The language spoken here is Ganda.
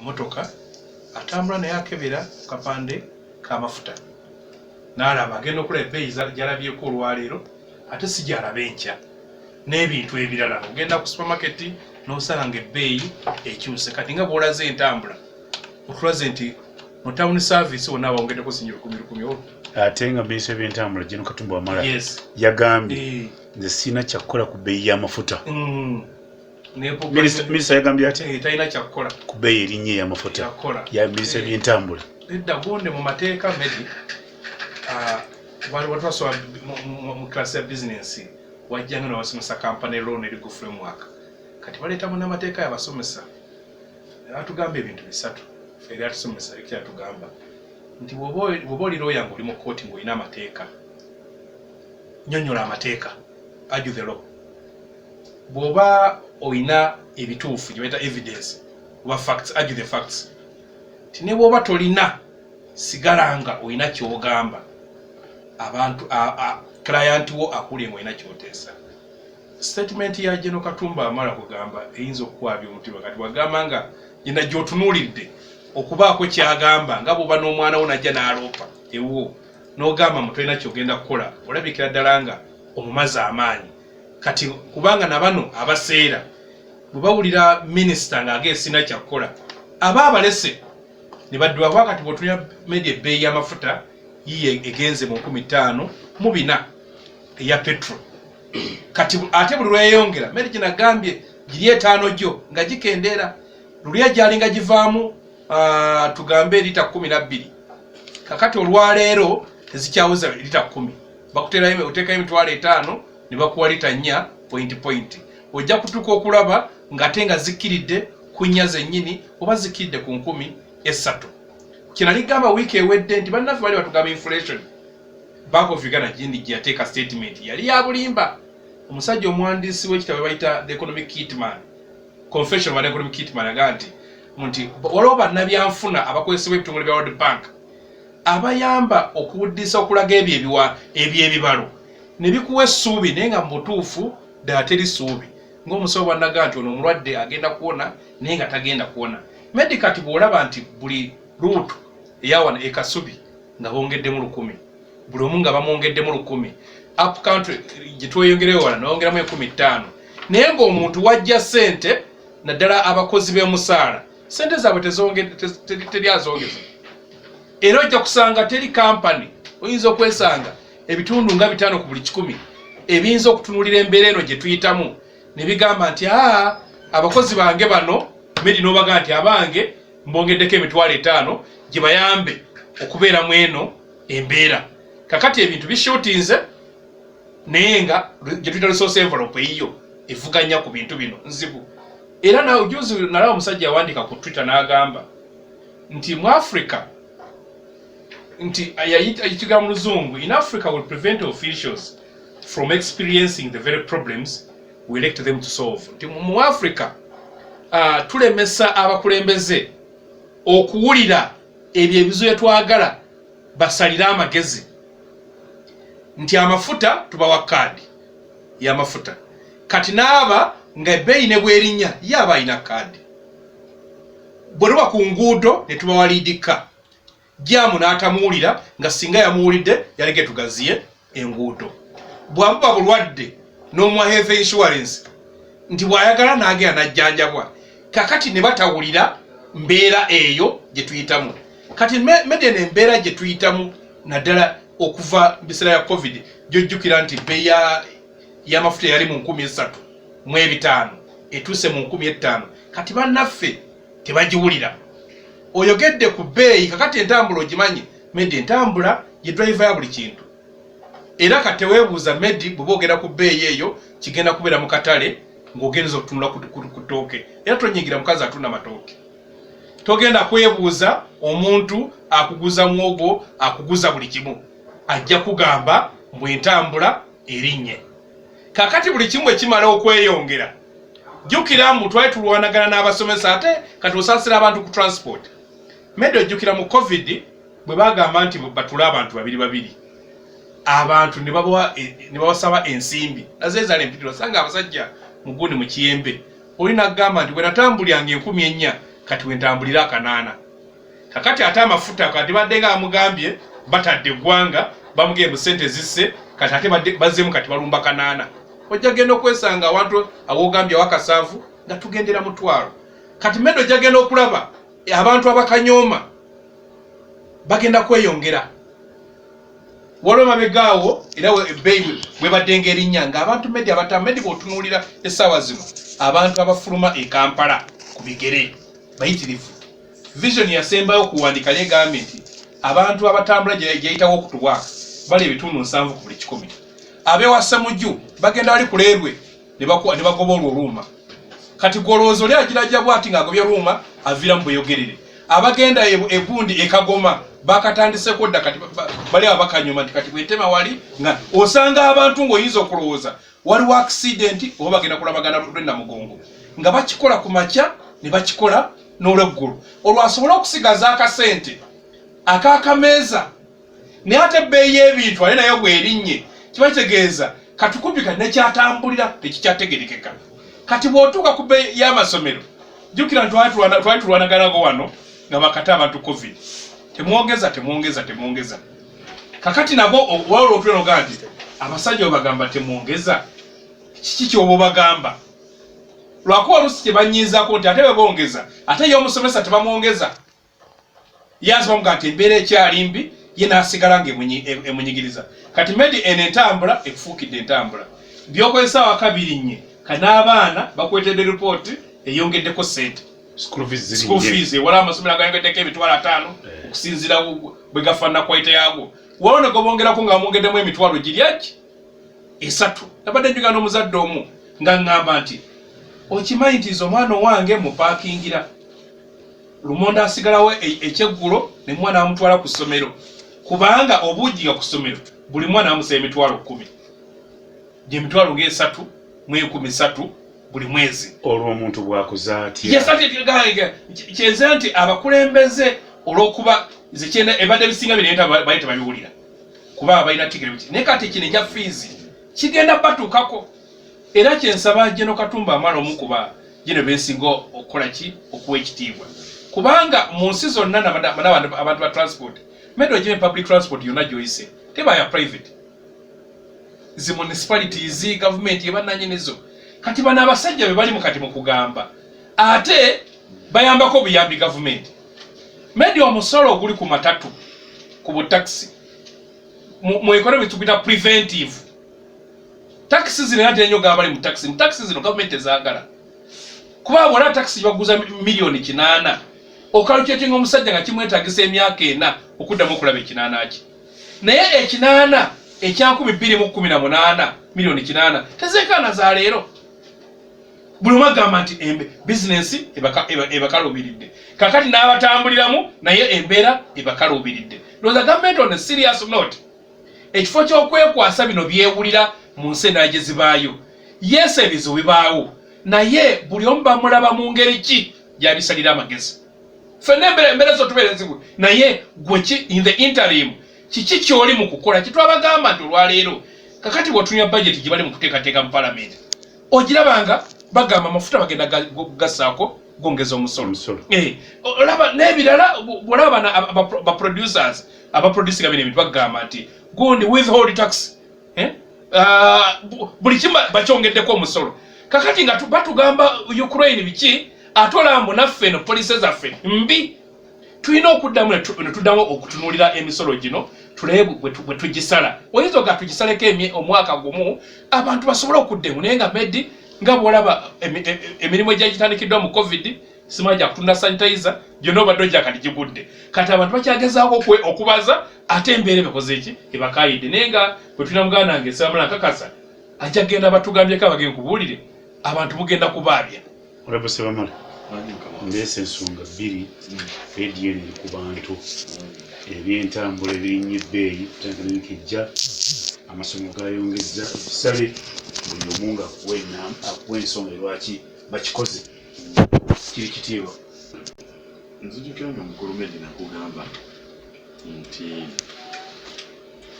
emotoka atambula naye akebera kapande k'amafuta n'alaba agenda okulaba ebbeeyi gyalabyeko olwaleero ate si gyalaba enkya n'ebintu ebirala ogenda ku supermarket n'osanga nga ebbeeyi ekyuse kati nga bw'olaze entambula otulaze nti mu town service wonna bawongeddeko sinyo 10,000 ate nga minisita w'ebyentambula Gen. Katumba Wamala yagambye nze sirina kyakukola ku bbeeyi y'amafuta. Minisita yagambye ate talina kyakukola ku bbeeyi erinnya ey'amafuta ya minisita w'ebyentambula. Edda gonde mu mateeka medi watwasoba mu klasi ya bizinensi wajjanga n'abasomesa kampani loan erigo framework kati baleeta munnamateeka y'abasomesa atugamba ebintu bisatu era atusomesa ekyatugamba nti bw'oba oli lawyer ng'oli mu kkooti ng'olina amateeka nnyonnyola amateeka argue the law. Bw'oba olina ebituufu gye bayita evidence oba facts argue the facts. Ti ne bw'oba tolina sigalanga olina ky'ogamba abantu client wo akuli ng'olina ky'oteesa. Statement ya Gen. Katumba Wamala kugamba eyinza okukwabya omutima kati wagamba nga yina gy'otunuulidde okubaako kyagamba nga bw'oba n'omwana wo najja n'aloopa ewuwo n'ogamba mutolina ky'ogenda kukola olabikira ddala nga omumazi amaanyi kati kubanga na bano abaseera bwe bawulira minisita ng'agee sina kyakukola aba abalese ne baddibwako kati bw'otulina media ebbeeyi y'amafuta yiye egenze mu 15,400 eya petrol kati ate buli lweyongera meri ginagambye giri 5 gyo nga gikendeera lulya gyali nga givaamu tugambe lita 12 kakati olwaleero tezikyawuza lita 10 bakuterayo oteekayo emitwalo 5 ne bakuwa lita 4 point ojja kutuuka okulaba ng'ate nga zikkiridde ku nnya zennyini oba zikkiridde ku 13,000. Kino ligamba wiiki ewedde nti bannaffe bali batugamba inflation. Bank of Uganda gye yateeka statement yali ya bulimba. Omusajja omuwandiisi w'ekitabo bayita The Economic Hitman, Confession of an Economic Hitman agamba nti waliwo bannabyanfuna abakozesebwa ebitongole bya World Bank abayamba okubuddisa okulaga ebyebibalo ne bikuwa essuubi naye nga mu butuufu ddala teri ssuubi ng'omusawo bwannaga nti ono omulwadde agenda kuwona naye nga tagenda kuwona. Medicati bw'olaba nti buli luutu eyawana ekasubi nga bongeddemu 1,000 buli omu nga bamwongeddemu 1,000 up country gye tweyongereyo wala nayongeramu 15,000 naye ng'omuntu wajja ssente naddala abakozi b'emusaala ssente zaabwe teri azongeza era ojja kusanga teri kampani oyinza okwesanga ebitundu nga 5 ku buli 100 ebiyinza okutunuulira embeera eno gye tuyitamu ne bigamba nti abakozi bange bano medi n'obaga nti abange mbongeddeko emitwalo 5 gye bayambe okubeeramu eno embeera. Kakati ebintu bishutinze naye nga gye tuyita resource envelope eyiyo evuganya ku bintu bino nzibu. Era na ujuzi nalaba omusajja yawandika ku Twitter n'agamba nti mu Africa nti ayitiga mu Luzungu, in Africa will prevent officials from experiencing the very problems we elect them to solve. Nti mu Africa tulemesa abakulembeze okuwulira ebyo ebizo bye twagala basalira amagezi nti amafuta tubawa kaadi y'amafuta kati n'aba nga ebbeeyi ne bwerinnya yaba alina kaadi bwe luba ku nguudo ne tubawa liidika jaamu n'atamuwulira nga singa yamuwulidde yalege tugaziye enguudo bw'abuba bulwadde n'omuwa health insurance nti bw'ayagala n'agenda n'ajjanjabwa kakati ne batawulira mbeera eyo gye tuyitamu kati medene embeera gye tuyitamu naddala okuva biseera ya covid gyojjukira nti ebbeeyi y'amafuta yali mu 3,500 etuuse mu 5,000 kati bannaffe tebagiwulira oyogedde ku bbeeyi kakati entambula ogimanyi medi entambula ye driver ya buli kintu era kati teweebuuza medi bwe boogera ku bbeeyi eyo kigenda kubeera mu katale ng'ogenza okutunula ku ttooke era tonyigira mukazi atunda matooke togenda kwebuuza omuntu akuguza mwogo akuguza buli kimu ajja kugamba mbu entambula erinnye kakati buli kimu ekimala okweyongera jjukira mu twali tulwanagana n'abasomesa ate kati osaasira abantu ku transport medi ojjukira mu covid bwe bagamba nti batule abantu 2 abantu ne babasaba ensimbi nazeezala empitiro sanga abasajja mugundi mu kiyembe oli n'agamba nti bwe natambulyange 4,000 kati wentambulira kanaana kakati ate amafuta kati badde nga amugambye batadde eggwanga bamuge Obusente zisse kati ate bazzemu kati balumba kanaana ojja genda okwesanga abantu abogambye wakasanvu nga tugendera mu 12 kati Medo ojja genda okulaba abantu abakanyooma bagenda kweyongera waliwo mabegaawo era Ebeyi bwe badde ng'erinnya ng'abantu Medi abatamedi bw'otunuulira essaawa zino abantu abafuluma e Kampala ku bigere bayitirivu vision yasembayo okuwandika negambye nti abantu abatambula gyeyitawo okutubwaka bali ebitundu 7 ku buli 100 abewassa mujju bagenda bali kuleerwe ne bagoba olwoluuma kati golowooza oli agirajja bw'ati ng'agobye luuma aviramu bweyogerere abagenda egundi ekagoma bakatandiseko dda kati bali abakanyuma nti kati bwentema wali nga osanga abantu ng'oyinza okulowooza waliwo accident oba bagenda kulabagana lwenna mugongo nga bakikola ku makya ne bakikola n'olweggulu olwasobola okusigaza akasente akakameeza naye ate ebbeeyi y'ebintu ale nayo bw'erinnye kibategeeza katukubi kati nekyatambulira tekikyategerekeka kati bw'otuuka ku bbeeyi y'amasomero jjukira twali tulwanaganago wano nga bakata abantu covid temwongeza kakati nabo waliwo otwenoga nti abasajja obagamba temwongeza kiki kyoba obagamba lwakuba olusi kyebanyiizaako nti ate bebongeza ate y'omusomesa tebamwongeza yazi bamuga nti embeera ekyali mbi ye n'asigala ng'emunyigiriza kati Medi eno entambula ekufuukidde entambula byokozesa wakabiri nnye kanaabaana bakwetedde ripooti eyongeddeko sente school fees wala amasomero agayongeddeko emitwalo 5 okusinziira bwe gafaanana kwaite yaago waliwo ne gobongerako ng'amwongeddemu emitwalo giryaki 3 nabadde njuga n'omuzadde omu nga ŋŋamba nti okimanyi nti nze omwana owange mupaakingira lumonde asigalawo ekyeggulo ne mwana amutwala ku ssomero kubanga obuugiga ku ssomero buli mwana amusaba emitwalo 10 gyemitwalo ng'esatu mu 13 buli mwezi olw'omuntu bw'akuze atya kyenze nti abakulembeze olw'okuba zekyenda ebadde bisinga binayita bayita babiwulira kuba balina tigere biti naye kati kino ekya fiizi kigenda batuukako era kyensaba Jeno Katumba amala omukuba gino bensinga okukola ki okuwa ekitiibwa kubanga mu nsi zonna abantu ba transport Medo gye public transport yonna gy'oyise teba ya private zi municipalities government yebannanyinizo kati bano abasajja be bali mukati mu kugamba ate bayambako obuyambi government Medio omusolo oguli ku matatu ku butaxi mu economy tubita preventive taxi zino ate nnyo gaba bali mu taxi zino government ezaagala kuba bw'ola taxi baguza milioni 8 okaluketinga omusajja nga kimwetagisa emyaka 4 okuddamu okulaba ekinaana ki naye ekinaana ekya 2018 milioni 8 tezeekaana za leero buli mwagamba nti business ebakaluubiridde kakati n'abatambuliramu naye embeera ebakaluubiridde looza government on a serious note ekifo ky'okwekwasa bino byewulira mu nsi endala gye zibaayo yesu ebizibu bibaawo naye buli omu bamulaba mu ngeri ki gy'abisalira amagezi ffenna embeera zotubeera enzibu naye gweki in the interim kiki ky'oli mu kukola kitwabagamba nti olwaleero kakati bw'otunya budget gye bali mu kuteekateeka mu palamenti ogirabanga bagamba amafuta bagenda gassaako gongeza omusolo olaba n'ebirala olaba baproducers abaproducinga bino ebintu bagamba nti gundi withhold tax buli kimu bakyongeddeko omusolo kakati nga batugamba Ukraine biki ate olaba naffe eno police zaffe mbi tulina okuddamu ne tuddamu okutunuulira emisolo gino tulebe bwe tugisala oyinza oga tugisaleko omwaka gumu abantu basobole okuddemu naye nga Medi nga bw'olaba emirimu egyagitandikiddwa mu covid simanyi gya kutunda sanitizer gyonna obadde ojja kati gigudde kati abantu bakyagezaako okubaza ate embeera ebakoze eki ebakayidde naye nga bwe tulina muganda wange Ssamula nkakasa ajja genda batugambyeko abagenda kubuulire abantu mugenda kubaabya olaba Ssemala ndeese ensonga 2 rediyo eri ku bantu ebyentambula ebirinnye ebbeeyi kutandika n'ekijja amasomero gayongezza ekisale buli omu nga akuwa ensonga lwaki bakikoze kiri kitiibwa nzijukira nga mukulu Medi nakugamba nti